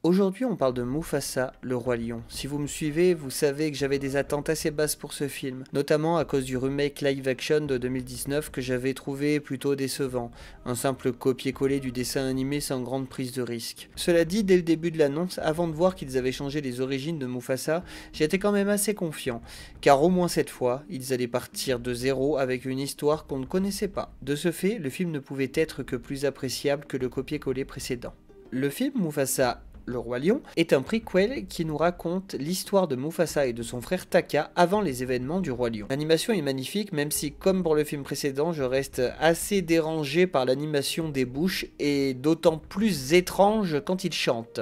Aujourd'hui, on parle de Mufasa, le roi lion. Si vous me suivez, vous savez que j'avais des attentes assez basses pour ce film, notamment à cause du remake live action de 2019 que j'avais trouvé plutôt décevant, un simple copier-coller du dessin animé sans grande prise de risque. Cela dit, dès le début de l'annonce, avant de voir qu'ils avaient changé les origines de Mufasa, j'étais quand même assez confiant, car au moins cette fois, ils allaient partir de zéro avec une histoire qu'on ne connaissait pas. De ce fait, le film ne pouvait être que plus appréciable que le copier-coller précédent. Le film Mufasa le Roi Lion est un prequel qui nous raconte l'histoire de Mufasa et de son frère Taka avant les événements du Roi Lion. L'animation est magnifique, même si, comme pour le film précédent, je reste assez dérangé par l'animation des bouches et d'autant plus étrange quand il chante.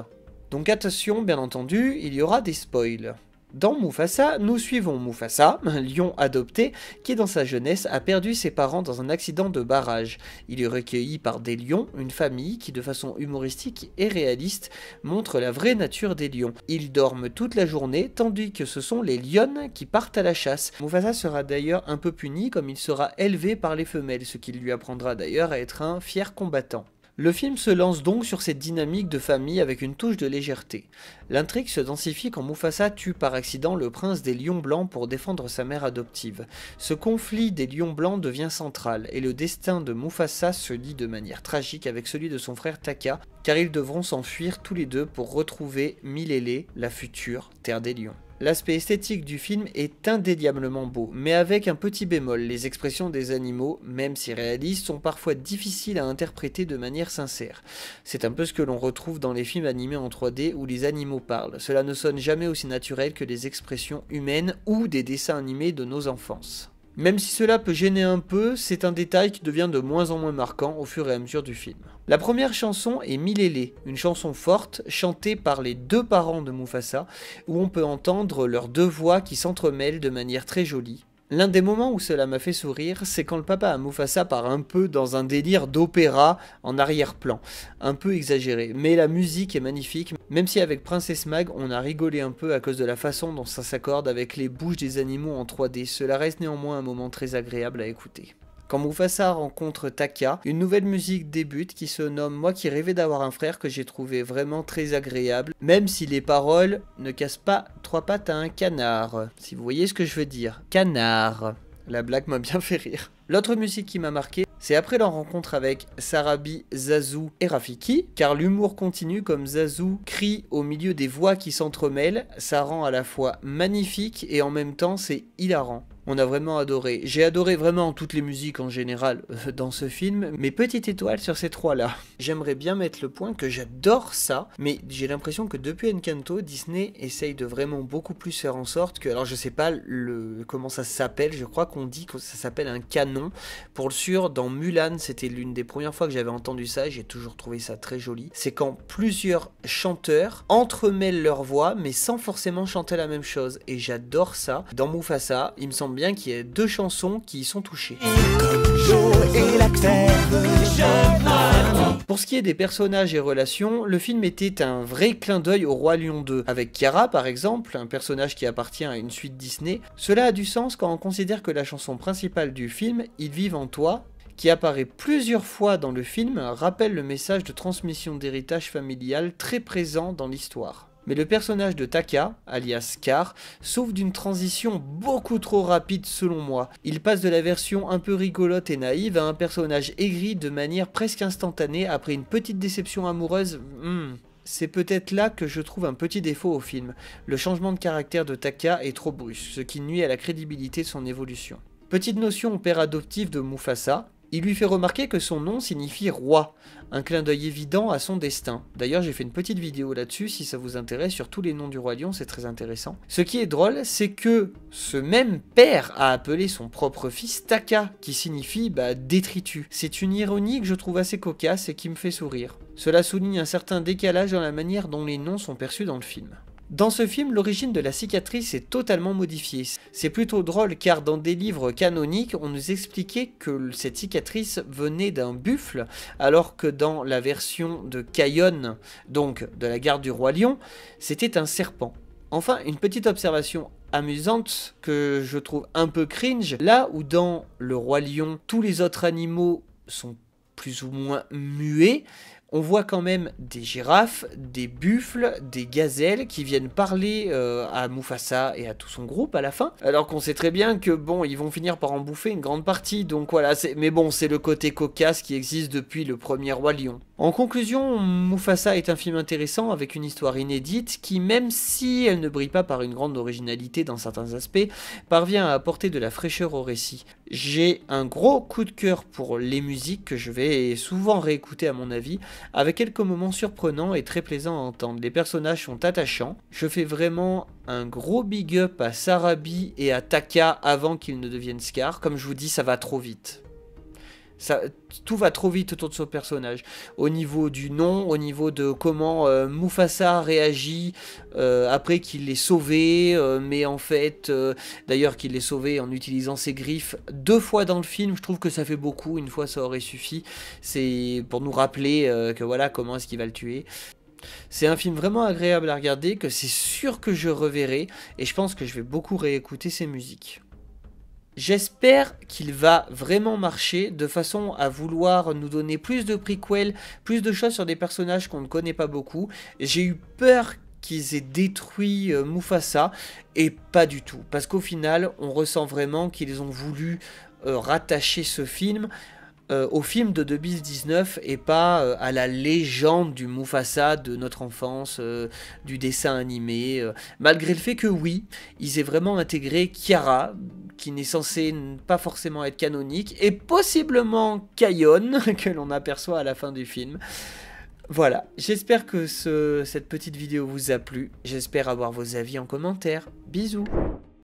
Donc attention, bien entendu, il y aura des spoils. Dans Mufasa, nous suivons Mufasa, un lion adopté, qui dans sa jeunesse a perdu ses parents dans un accident de barrage. Il est recueilli par des lions, une famille qui de façon humoristique et réaliste montre la vraie nature des lions. Ils dorment toute la journée, tandis que ce sont les lionnes qui partent à la chasse. Mufasa sera d'ailleurs un peu puni comme il sera élevé par les femelles, ce qui lui apprendra d'ailleurs à être un fier combattant. Le film se lance donc sur cette dynamique de famille avec une touche de légèreté. L'intrigue se densifie quand Mufasa tue par accident le prince des lions blancs pour défendre sa mère adoptive. Ce conflit des lions blancs devient central et le destin de Mufasa se lie de manière tragique avec celui de son frère Taka, car ils devront s'enfuir tous les deux pour retrouver Milele, la future terre des lions. L'aspect esthétique du film est indéniablement beau, mais avec un petit bémol, les expressions des animaux, même si réalistes, sont parfois difficiles à interpréter de manière sincère. C'est un peu ce que l'on retrouve dans les films animés en 3D où les animaux parlent. Cela ne sonne jamais aussi naturel que les expressions humaines ou des dessins animés de nos enfances. Même si cela peut gêner un peu, c'est un détail qui devient de moins en moins marquant au fur et à mesure du film. La première chanson est Milele, une chanson forte chantée par les deux parents de Mufasa, où on peut entendre leurs deux voix qui s'entremêlent de manière très jolie. L'un des moments où cela m'a fait sourire, c'est quand le papa à Mufasa part un peu dans un délire d'opéra en arrière-plan, un peu exagéré, mais la musique est magnifique, même si avec Princess Mag on a rigolé un peu à cause de la façon dont ça s'accorde avec les bouches des animaux en 3D, cela reste néanmoins un moment très agréable à écouter. Quand Mufasa rencontre Taka, une nouvelle musique débute qui se nomme Moi qui rêvais d'avoir un frère, que j'ai trouvé vraiment très agréable, même si les paroles ne cassent pas trois pattes à un canard, si vous voyez ce que je veux dire. Canard. La blague m'a bien fait rire. L'autre musique qui m'a marqué, c'est après leur rencontre avec Sarabi, Zazu et Rafiki, car l'humour continue comme Zazu crie au milieu des voix qui s'entremêlent, ça rend à la fois magnifique et en même temps c'est hilarant. On a vraiment adoré. J'ai adoré vraiment toutes les musiques en général dans ce film, mais petite étoile sur ces trois-là. J'aimerais bien mettre le point que j'adore ça, mais j'ai l'impression que depuis Encanto, Disney essaye de vraiment beaucoup plus faire en sorte que, alors je sais pas comment ça s'appelle, je crois qu'on dit que ça s'appelle un canon. Pour le sûr, dans Mulan, c'était l'une des premières fois que j'avais entendu ça, j'ai toujours trouvé ça très joli. C'est quand plusieurs chanteurs entremêlent leur voix, mais sans forcément chanter la même chose, et j'adore ça. Dans Mufasa, il me semble bien qu'il y a deux chansons qui y sont touchées. Pour ce qui est des personnages et relations, le film était un vrai clin d'œil au Roi Lion 2. Avec Kiara par exemple, un personnage qui appartient à une suite Disney, cela a du sens quand on considère que la chanson principale du film, Ils vivent en toi, qui apparaît plusieurs fois dans le film, rappelle le message de transmission d'héritage familial très présent dans l'histoire. Mais le personnage de Taka, alias Scar, souffre d'une transition beaucoup trop rapide selon moi. Il passe de la version un peu rigolote et naïve à un personnage aigri de manière presque instantanée après une petite déception amoureuse. C'est peut-être là que je trouve un petit défaut au film. Le changement de caractère de Taka est trop brusque, ce qui nuit à la crédibilité de son évolution. Petite notion au père adoptif de Mufasa, il lui fait remarquer que son nom signifie roi, un clin d'œil évident à son destin. D'ailleurs, j'ai fait une petite vidéo là-dessus, si ça vous intéresse, sur tous les noms du roi lion, c'est très intéressant. Ce qui est drôle, c'est que ce même père a appelé son propre fils Taka, qui signifie détritus. C'est une ironie que je trouve assez cocasse et qui me fait sourire. Cela souligne un certain décalage dans la manière dont les noms sont perçus dans le film. Dans ce film, l'origine de la cicatrice est totalement modifiée. C'est plutôt drôle car dans des livres canoniques, on nous expliquait que cette cicatrice venait d'un buffle, alors que dans la version de Cayonne, donc de la garde du roi lion, c'était un serpent. Enfin, une petite observation amusante que je trouve un peu cringe, là où dans le roi lion, tous les autres animaux sont plus ou moins muets, On voit quand même des girafes, des buffles, des gazelles qui viennent parler à Mufasa et à tout son groupe à la fin. Alors qu'on sait très bien que bon, ils vont finir par en bouffer une grande partie. Donc voilà, mais bon, c'est le côté cocasse qui existe depuis le premier Roi Lion. En conclusion, Mufasa est un film intéressant avec une histoire inédite qui, même si elle ne brille pas par une grande originalité dans certains aspects, parvient à apporter de la fraîcheur au récit. J'ai un gros coup de cœur pour les musiques que je vais souvent réécouter à mon avis, avec quelques moments surprenants et très plaisants à entendre. Les personnages sont attachants. Je fais vraiment un gros big up à Sarabi et à Taka avant qu'ils ne deviennent Scar. Comme je vous dis, ça va trop vite. Tout va trop vite autour de ce personnage. Au niveau du nom, au niveau de comment Mufasa réagit après qu'il l'ait sauvé, mais en fait, d'ailleurs qu'il l'ait sauvé en utilisant ses griffes 2 fois dans le film, je trouve que ça fait beaucoup, une fois ça aurait suffi. C'est pour nous rappeler que voilà, comment est-ce qu'il va le tuer. C'est un film vraiment agréable à regarder, que c'est sûr que je reverrai, et je pense que je vais beaucoup réécouter ses musiques. J'espère qu'il va vraiment marcher de façon à vouloir nous donner plus de prequels, plus de choses sur des personnages qu'on ne connaît pas beaucoup. J'ai eu peur qu'ils aient détruit Mufasa et pas du tout. Parce qu'au final, on ressent vraiment qu'ils ont voulu rattacher ce film au film de 2019 et pas à la légende du Mufasa de notre enfance, du dessin animé, malgré le fait que oui, ils aient vraiment intégré Kiara, qui n'est censé pas forcément être canonique, et possiblement Kayon, que l'on aperçoit à la fin du film. Voilà, j'espère que cette petite vidéo vous a plu, j'espère avoir vos avis en commentaire, bisous.